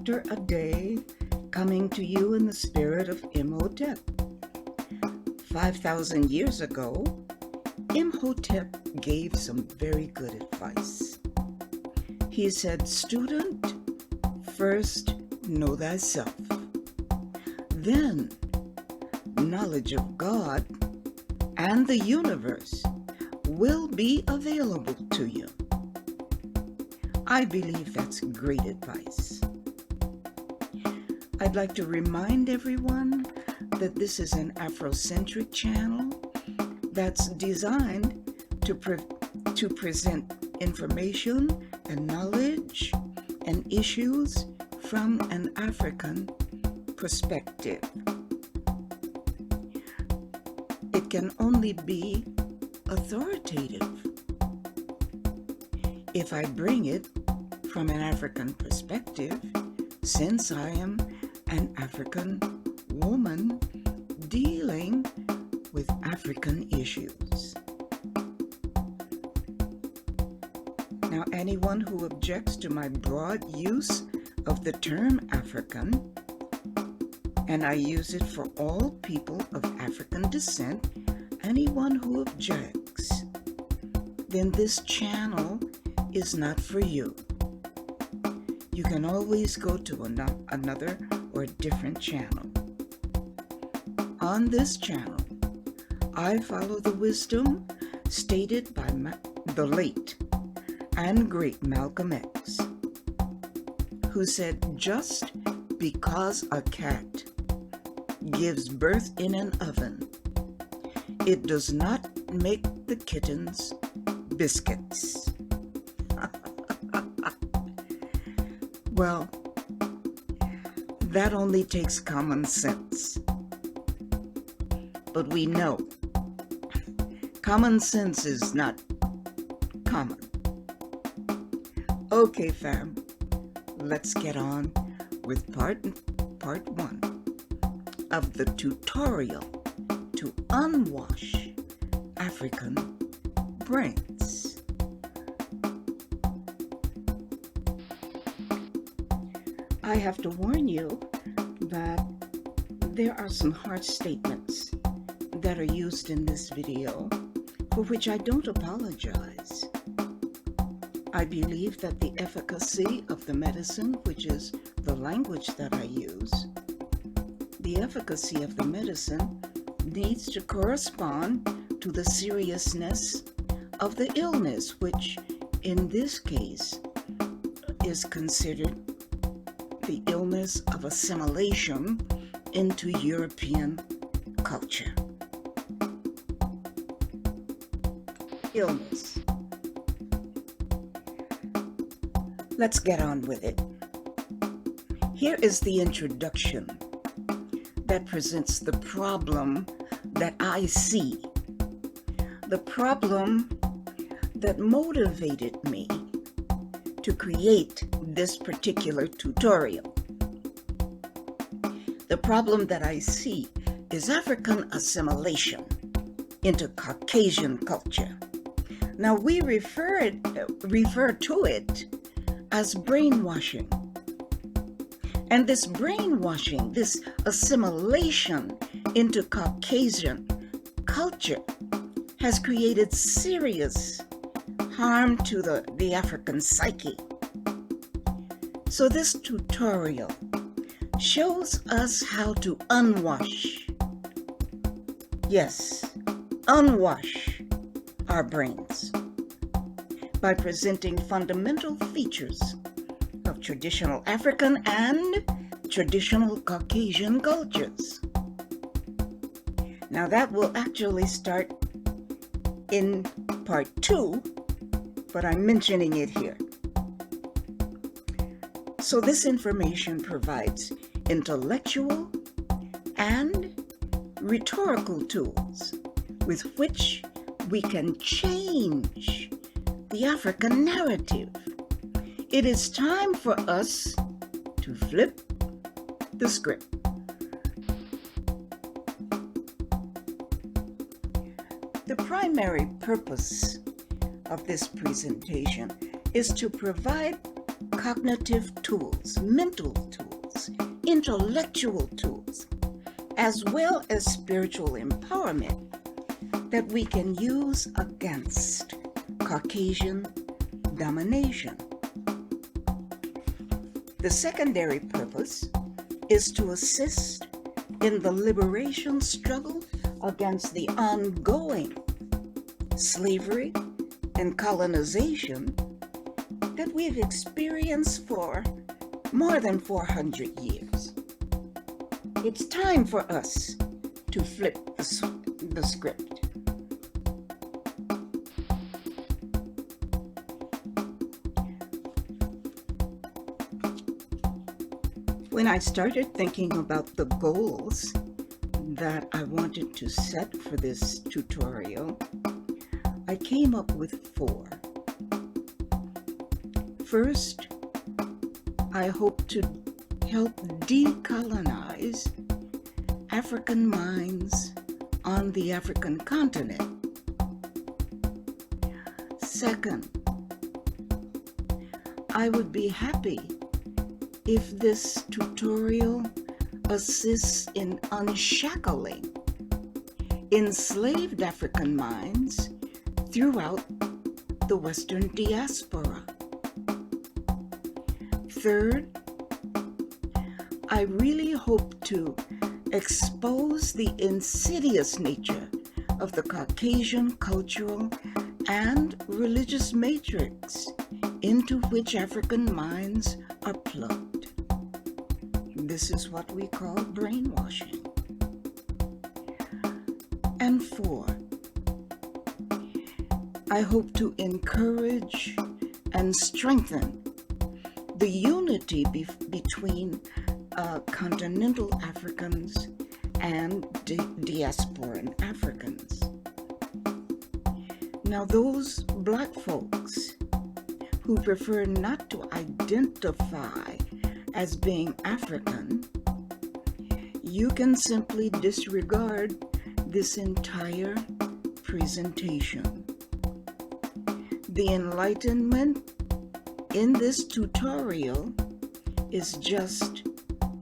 chapter a day, coming to you in the spirit of Imhotep. 5,000 years ago, Imhotep gave some very good advice. He said, "Student, first know thyself. Then, knowledge of God and the universe will be available to you." I believe that's great advice. I'd like to remind everyone that this is an Afrocentric channel that's designed to present information and knowledge and issues from an African perspective. It can only be authoritative if I bring it from an African perspective, since I am an African woman dealing with African issues. Now, anyone who objects to my broad use of the term African, and I use it for all people of African descent, anyone who objects, then this channel is not for you. You can always go to another or different channel. On this channel, I follow the wisdom stated by the late and great Malcolm X, who said, "Just because a cat gives birth in an oven, it does not make the kittens biscuits." Well, that only takes common sense. But we know common sense is not common. Okay, fam, let's get on with part one of the tutorial to unwash African brains. I have to warn you that there are some harsh statements that are used in this video, for which I don't apologize. I believe that the efficacy of the medicine, which is the language that I use, the efficacy of the medicine needs to correspond to the seriousness of the illness, which in this case is considered the illness of assimilation into European culture. Illness. Let's get on with it. Here is the introduction that presents the problem that I see, the problem that motivated me to create this particular tutorial. The problem that I see is African assimilation into Caucasian culture. Now, we refer to it as brainwashing. And this brainwashing, this assimilation into Caucasian culture has created serious harm to the African psyche. So this tutorial shows us how to unwash, yes, unwash our brains by presenting fundamental features of traditional African and traditional Caucasian cultures. Now that will actually start in part 2, but I'm mentioning it here. So this information provides intellectual and rhetorical tools with which we can change the African narrative. It is time for us to flip the script. The primary purpose of this presentation is to provide cognitive tools, mental tools, intellectual tools, as well as spiritual empowerment that we can use against Caucasian domination. The secondary purpose is to assist in the liberation struggle against the ongoing slavery and colonization that we've experienced for more than 400 years. It's time for us to flip the script. When I started thinking about the goals that I wanted to set for this tutorial, I came up with 4. First, I hope to help decolonize African minds on the African continent. Second, I would be happy if this tutorial assists in unshackling enslaved African minds throughout the Western diaspora. Third, I really hope to expose the insidious nature of the Caucasian cultural and religious matrix into which African minds are plugged. This is what we call brainwashing. And 4, I hope to encourage and strengthen the unity between continental Africans and diasporan Africans. Now, those Black folks who prefer not to identify as being African, you can simply disregard this entire presentation. The enlightenment in this tutorial is just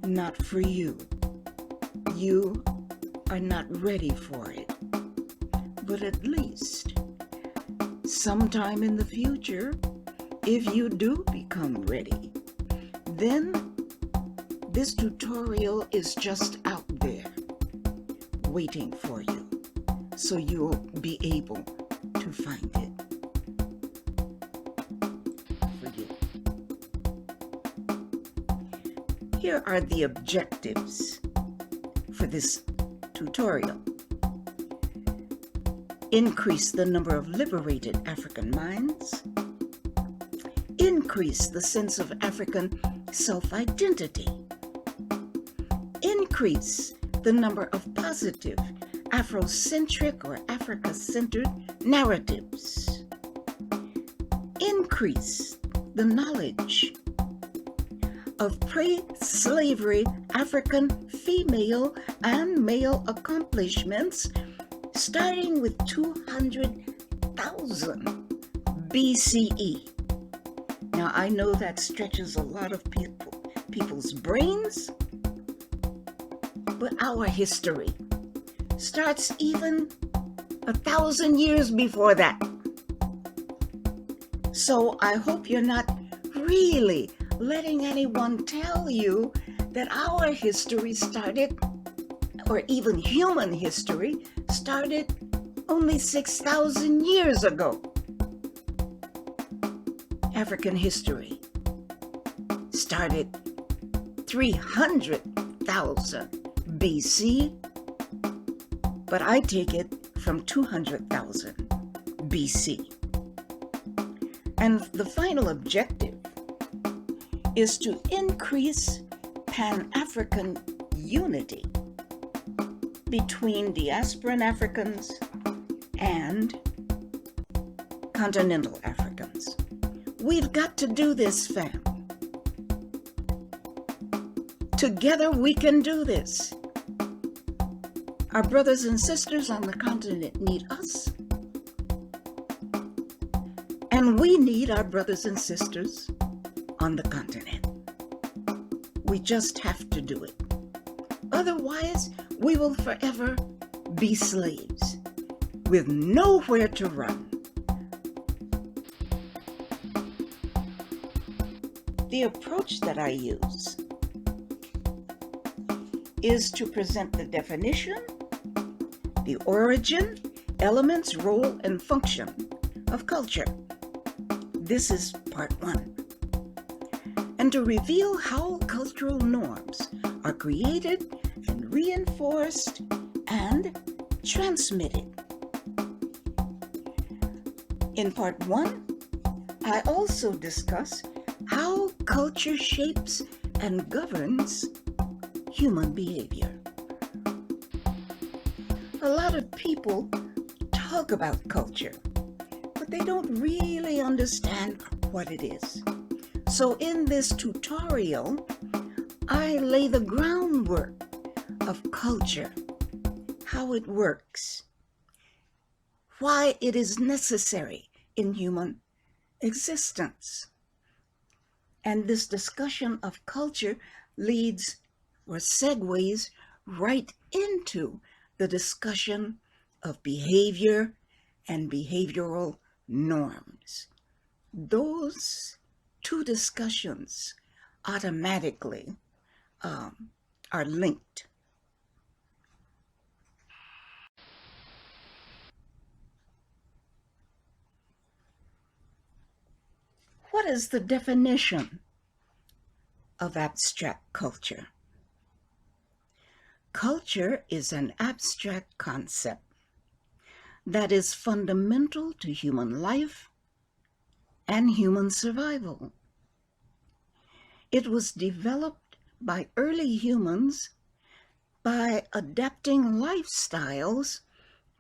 not for you. You are not ready for it. But at least sometime in the future, if you do become ready, then this tutorial is just out there waiting for you, so you'll be able to find it. Here are the objectives for this tutorial. Increase the number of liberated African minds. Increase the sense of African self-identity. Increase the number of positive Afrocentric or Africa-centered narratives. Increase the knowledge of pre-slavery African female and male accomplishments, starting with 200,000 BCE. Now, I know that stretches a lot of people's brains, but our history starts even 1,000 years before that. So I hope you're not really letting anyone tell you that our history started, or even human history, started only 6,000 years ago. African history started 300,000 BC, but I take it from 200,000 BC. And the final objective is to increase Pan-African unity between diasporan Africans and continental Africans. We've got to do this, fam. Together we can do this. Our brothers and sisters on the continent need us, and we need our brothers and sisters on the continent. We just have to do it. Otherwise, we will forever be slaves with nowhere to run. The approach that I use is to present the definition, the origin, elements, role, and function of culture. This is part 1. And to reveal how cultural norms are created and reinforced and transmitted. In part 1, I also discuss how culture shapes and governs human behavior. A lot of people talk about culture, but they don't really understand what it is. So in this tutorial, I lay the groundwork of culture, how it works, why it is necessary in human existence. And this discussion of culture leads or segues right into the discussion of behavior and behavioral norms. Those two discussions automatically are linked. What is the definition of abstract culture? Culture is an abstract concept that is fundamental to human life and human survival. It was developed by early humans by adapting lifestyles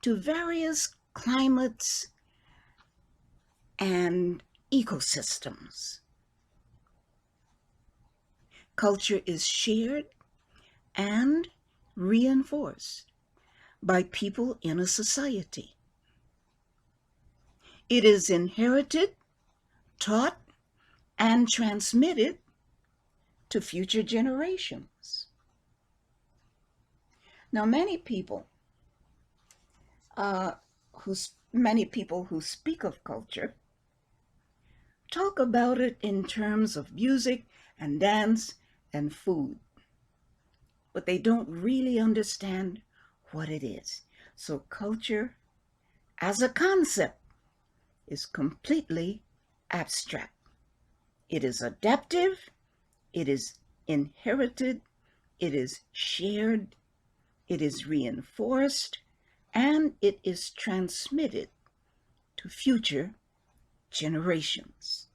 to various climates and ecosystems. Culture is shared and reinforced by people in a society. It is inherited, taught, and transmitted to future generations. Now, many people who speak of culture talk about it in terms of music and dance and food, but they don't really understand what it is. So culture as a concept is completely abstract. It is adaptive, it is inherited, it is shared, it is reinforced, and it is transmitted to future generations.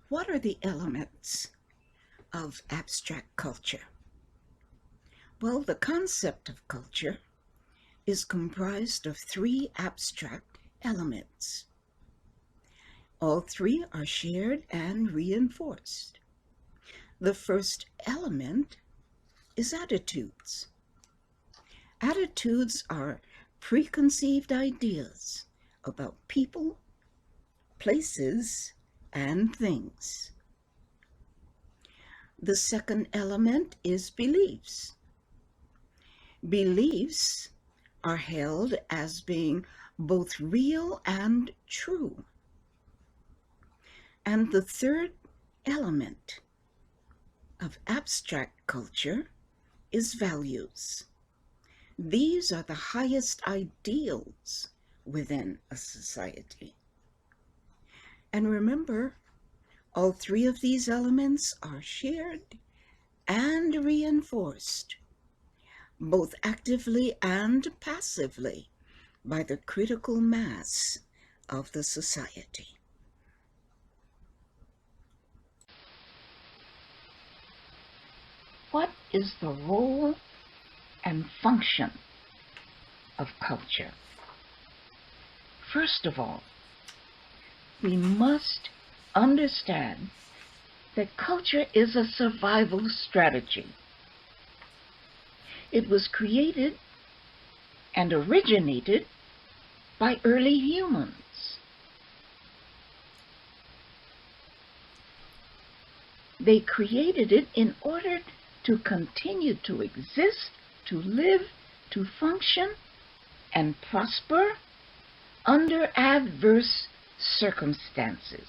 What are the elements of abstract culture? Well, the concept of culture is comprised of 3 abstract elements. All 3 are shared and reinforced. The first element is attitudes. Attitudes are preconceived ideas about people, places, and things. The second element is beliefs. Beliefs are held as being both real and true. And the third element of abstract culture is values. These are the highest ideals within a society. And remember, all 3 of these elements are shared and reinforced, both actively and passively, by the critical mass of the society. What is the role and function of culture? First of all, we must understand that culture is a survival strategy. It was created and originated by early humans. They created it in order to continue to exist, to live, to function, and prosper under adverse circumstances.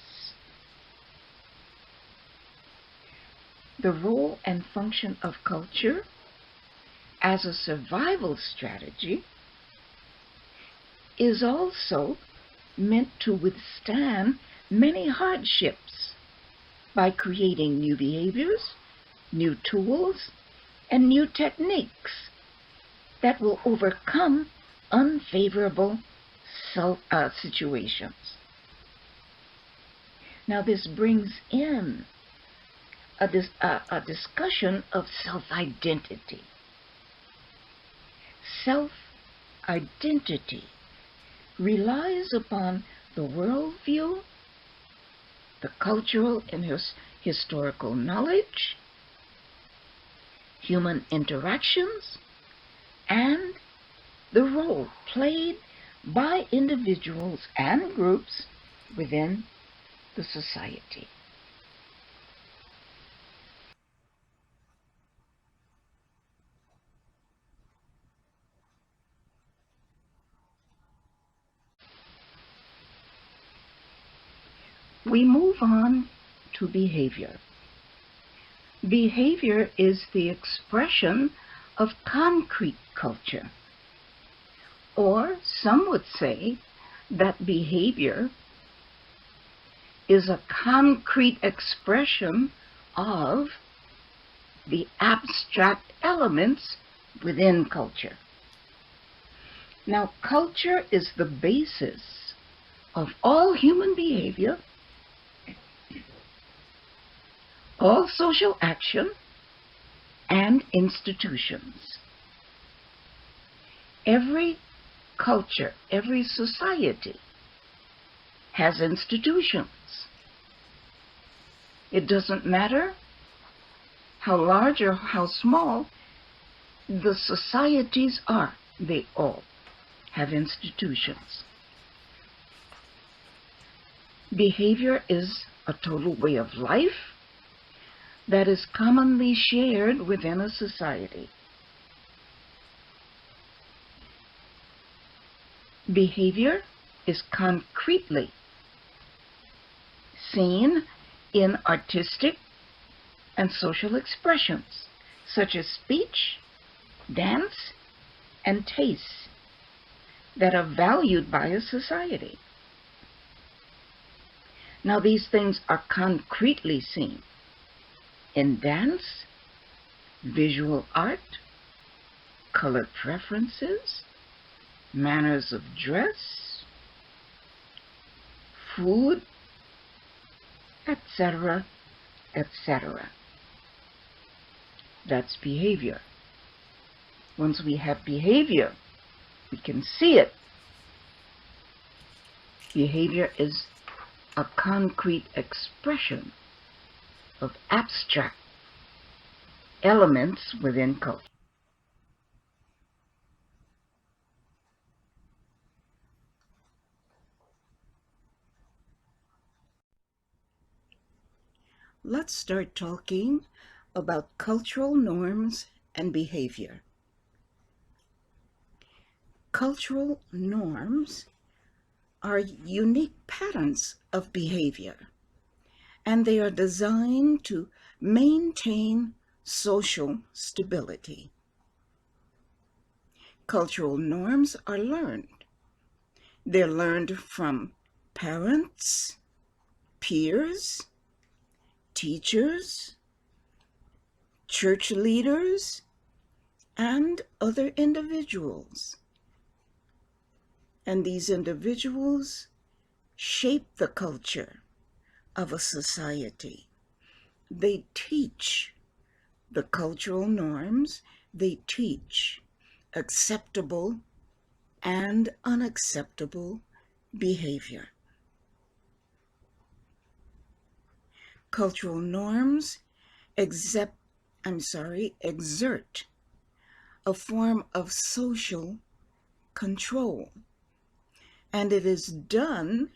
The role and function of culture as a survival strategy is also meant to withstand many hardships by creating new behaviors, new tools, and new techniques that will overcome unfavorable situations. Now, this brings in a discussion of self-identity. Self-identity relies upon the worldview, the cultural and historical knowledge, human interactions, and the role played by individuals and groups within the society. We move on to behavior. Behavior is the expression of concrete culture. Or some would say that behavior is a concrete expression of the abstract elements within culture. Now, culture is the basis of all human behavior, all social action, and institutions. Every culture, every society has institutions. It doesn't matter how large or how small the societies are, they all have institutions. Behavior is a total way of life that is commonly shared within a society. Behavior is concretely seen in artistic and social expressions, such as speech, dance, and tastes that are valued by a society. Now, these things are concretely seen in dance, visual art, color preferences, manners of dress, food, etc., etc. That's behavior. Once we have behavior, we can see it. Behavior is a concrete expression of abstract elements within culture. Let's start talking about cultural norms and behavior. Cultural norms are unique patterns of behavior, and they are designed to maintain social stability. Cultural norms are learned. They're learned from parents, peers, teachers, church leaders, and other individuals. And these individuals shape the culture of a society. They teach the cultural norms. They teach acceptable and unacceptable behavior. Cultural norms exert a form of social control. And it is done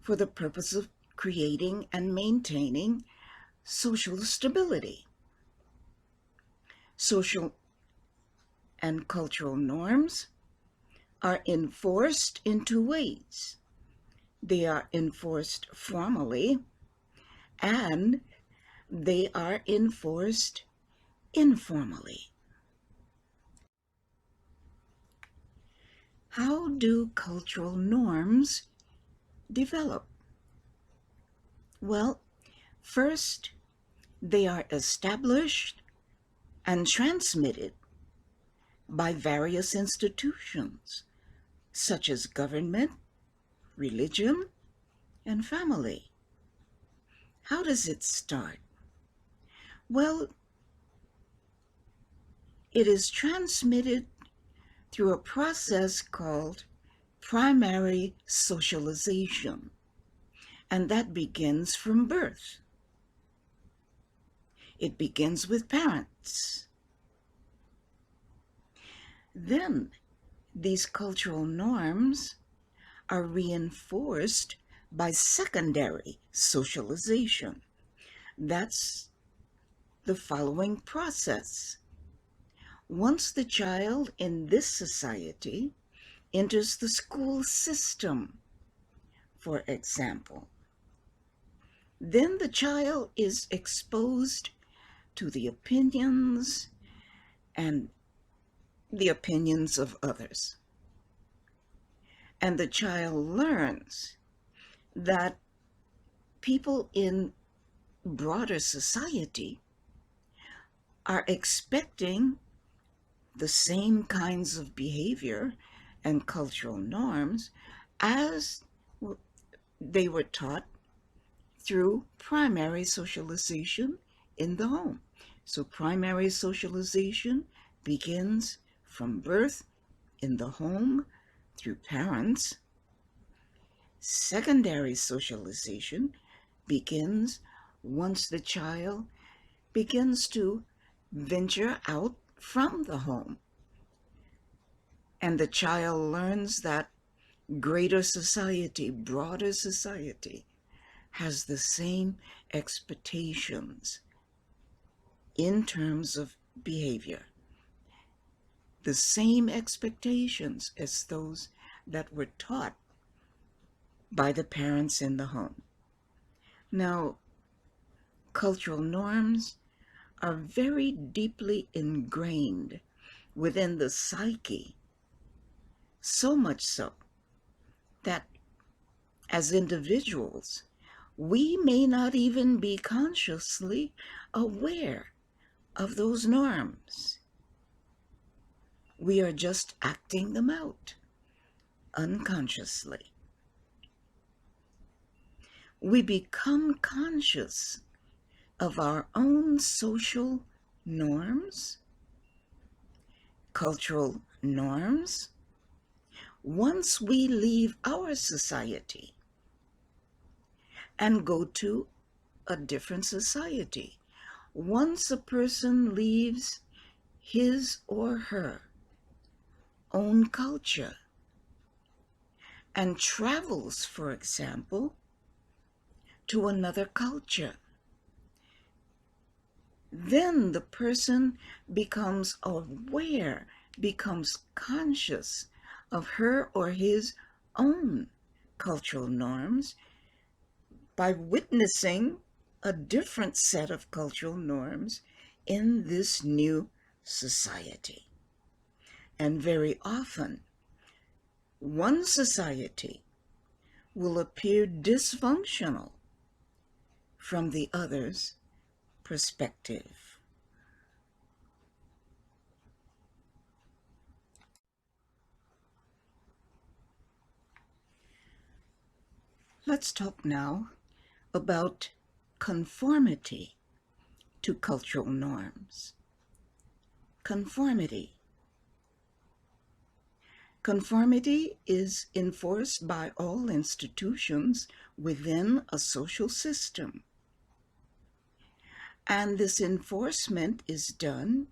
for the purpose of creating and maintaining social stability. Social and cultural norms are enforced in two ways. They are enforced formally and they are enforced informally. How do cultural norms develop? Well, first, they are established and transmitted by various institutions, such as government, religion, and family. How does it start? Well, it is transmitted through a process called primary socialization, and that begins from birth. It begins with parents. Then these cultural norms are reinforced by secondary socialization. That's the following process. Once the child in this society enters the school system, for example, then the child is exposed to the opinions and the opinions of others. And the child learns that people in broader society are expecting the same kinds of behavior and cultural norms as they were taught through primary socialization in the home. So primary socialization begins from birth in the home through parents. Secondary socialization begins once the child begins to venture out from the home. And the child learns that greater society, broader society, has the same expectations in terms of behavior, the same expectations as those that were taught by the parents in the home. Now, cultural norms are very deeply ingrained within the psyche, so much so that as individuals, we may not even be consciously aware of those norms. We are just acting them out unconsciously. We become conscious of our own social norms, cultural norms, once we leave our society and go to a different society. Once a person leaves his or her own culture and travels, for example, to another culture, then the person becomes aware, becomes conscious of her or his own cultural norms by witnessing a different set of cultural norms in this new society. And very often, one society will appear dysfunctional from the other's perspective. Let's talk now about conformity to cultural norms. Conformity. Conformity is enforced by all institutions within a social system. And this enforcement is done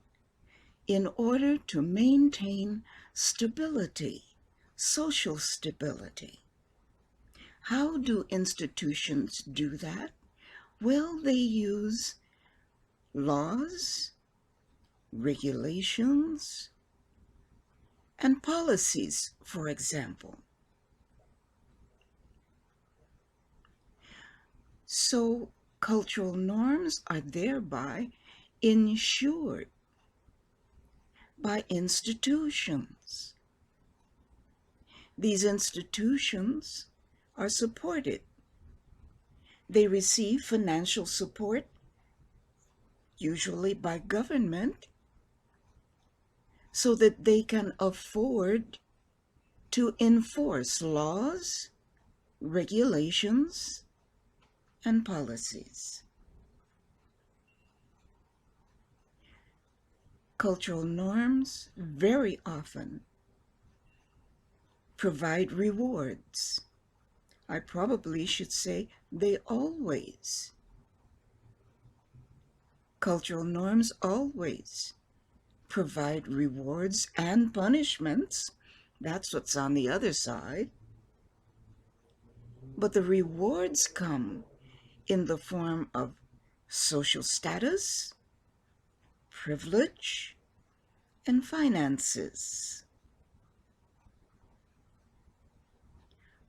in order to maintain stability social stability. How do institutions do that? Well, they use laws, regulations, and policies, for example. So cultural norms are thereby ensured by institutions. These institutions are supported. They receive financial support, usually by government, so that they can afford to enforce laws, regulations, and policies. Cultural norms very often provide rewards. I probably should say they always. Cultural norms always provide rewards and punishments. That's what's on the other side. But the rewards come in the form of social status, privilege, and finances.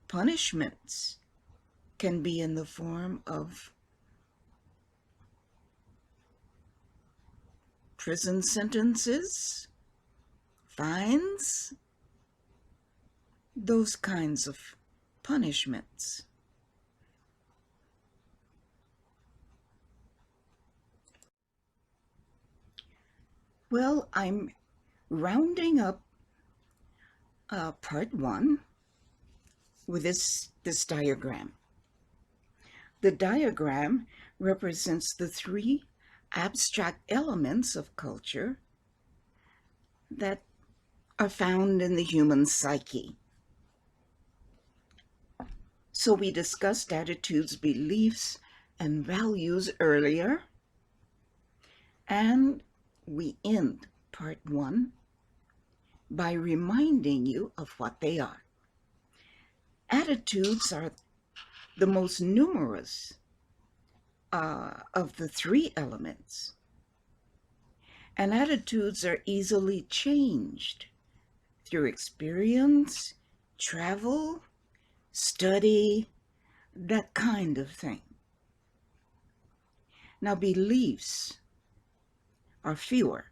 Punishments can be in the form of prison sentences, fines, those kinds of punishments. Well, I'm rounding up part one with this diagram. The diagram represents the three abstract elements of culture that are found in the human psyche. So we discussed attitudes, beliefs, and values earlier, and we end part one by reminding you of what they are. Attitudes are the most numerous of the three elements, and attitudes are easily changed through experience, travel, study, that kind of thing. Now, beliefs are fewer,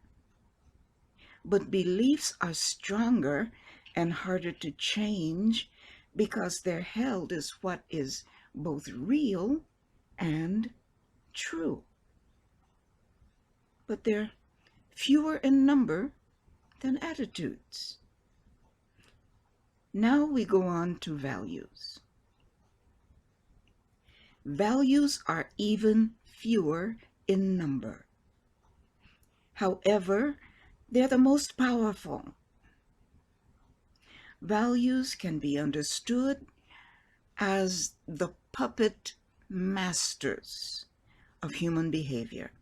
but beliefs are stronger and harder to change because they're held as what is both real and true. But they're fewer in number than attitudes. Now we go on to values. Values are even fewer in number. However, they're the most powerful. Values can be understood as the puppet masters of human behavior,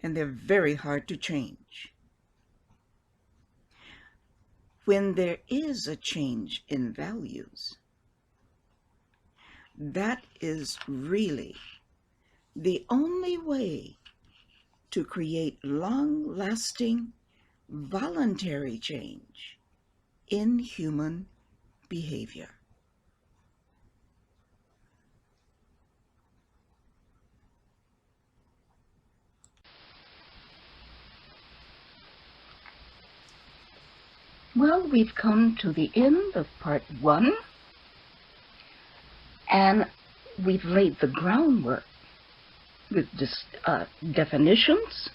and they're very hard to change. When there is a change in values, that is really the only way to create long-lasting, voluntary change in human behavior. Well, we've come to the end of part one, and we've laid the groundwork with definitions,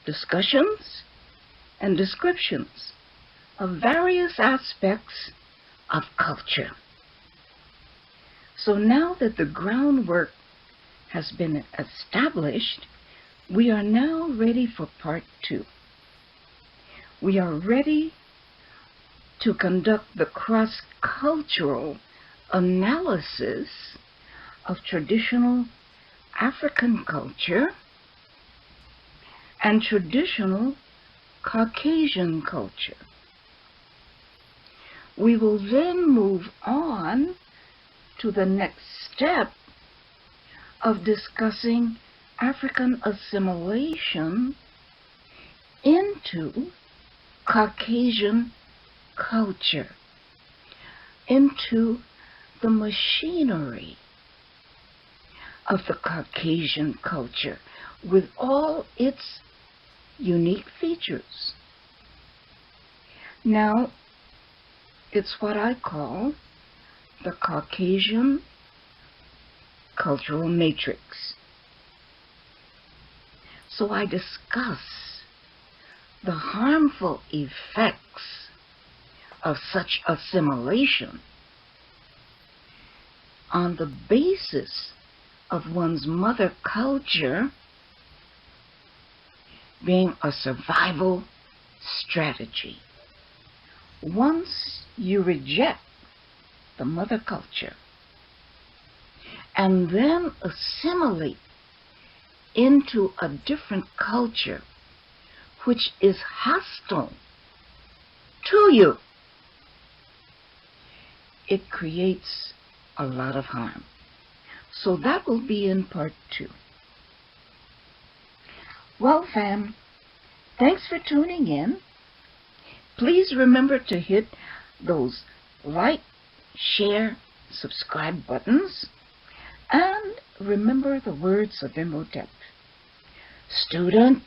discussions, and descriptions of various aspects of culture. So now that the groundwork has been established, we are now ready for part two. We are ready to conduct the cross-cultural analysis of traditional African culture and traditional Caucasian culture. We will then move on to the next step of discussing African assimilation into Caucasian culture, into the machinery of the Caucasian culture with all its unique features. Now, it's what I call the Caucasian cultural matrix. So I discuss the harmful effects of such assimilation on the basis of one's mother culture being a survival strategy. Once you reject the mother culture and then assimilate into a different culture which is hostile to you, it creates a lot of harm. So that will be in part 2. Well, fam, thanks for tuning in. Please remember to hit those like, share, subscribe buttons, and remember the words of Imhotep. Student,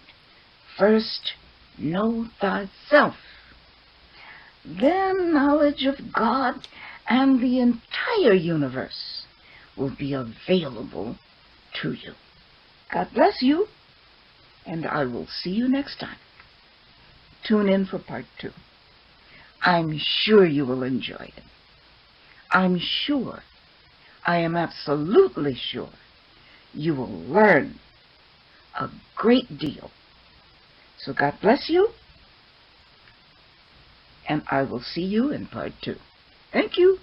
first know thyself, then knowledge of God and the entire universe will be available to you. God bless you, and I will see you next time. Tune in for part 2. I'm sure you will enjoy it. I'm sure, I am absolutely sure, you will learn a great deal. So God bless you, and I will see you in part 2. Thank you.